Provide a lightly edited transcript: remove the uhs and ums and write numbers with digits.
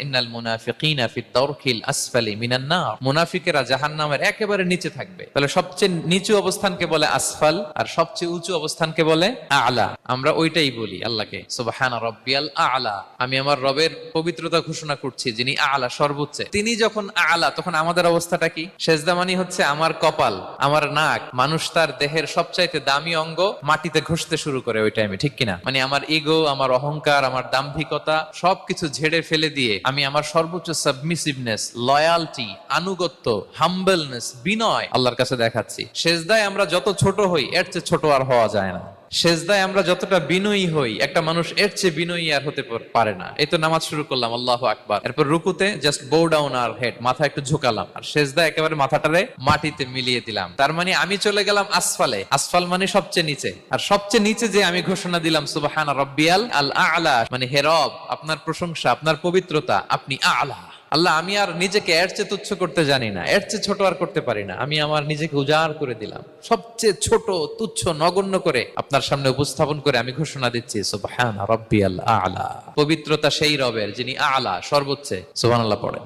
ইন্নাল মুনাফিকিনা ফিদ দারকিল আসফালি মিনান নার, মুনাফিকেরা জাহান্নামের একেবারে নিচে থাকবে। তাহলে সবচেয়ে নিচু অবস্থানকে বলে আসফাল, আর সবচেয়ে উঁচু অবস্থানকে বলে আ'লা। আমরা ওইটাই বলি আল্লাহকে, সুবহানা রাব্বিয়াল আ'লা, আমি আমার রবের পবিত্রতা ঘোষণা করছি যিনি আ'লা, সর্বোচ্চ। তিনি যখন আ'লা, তখন আমাদের অবস্থাটা কি? সেজদা মানে হচ্ছে আমার কপাল, আমার নাক। মানুষ তার দেহের সবচাইতে দামি অঙ্গ মাটিতে ঘষতে শুরু করে ওই টাইমে, ঠিক কিনা? মানে আমার ইগো, আমার অহংকার, আমার দাম্ভিকতা সবকিছু ঝেড়ে ফেলে দিয়ে আমি আমার সর্বোচ্চ সাবমিসিভনেস, লয়ালটি, আনুগত্য, হাম্বলনেস, বিনয় আল্লাহর কাছে দেখাচ্ছি। সেজদায় আমরা যত ছোট হই এর চেয়ে ছোট আর হওয়া যায় না। সেজদায় আমরা যতটা বিনয়ী হই, একটা মানুষ এর চেয়ে বিনয়ী আর হতে পারে না। এই তো নামাজ শুরু করলাম, আল্লাহু আকবার, এরপর রুকুতে জাস্ট বো ডাউন আর হেড, মাথা একটু ঝুঁকালাম, আর সেজদায় একেবারে মাথাটারে মাটিতে মিলিয়ে দিলাম। তার মানে আমি চলে গেলাম আসফালে। আসফাল মানে সবচেয়ে নিচে, আর সবচেয়ে নিচে যে আমি ঘোষণা দিলাম সুবহানা রাব্বিয়াল আ'লা, মানে হে রব, আপনার প্রশংসা, আপনার পবিত্রতা, আপনি আ'লা। আল্লাহ, আমি আর নিজেকে এর চেয়ে তুচ্ছ করতে জানি না, এর চেয়ে ছোট আর করতে পারি না। আমি আমার নিজেকে উজাড় করে দিলাম, সবচেয়ে ছোট, তুচ্ছ, নগণ্য করে আপনার সামনে উপস্থাপন করে আমি ঘোষণা দিচ্ছি সুবহানা রাব্বিয়াল আ'লা। পবিত্রতা সেই রবের যিনি আ'লা, সর্বোচ্চ। সুবহানাল্লাহ পড়ে।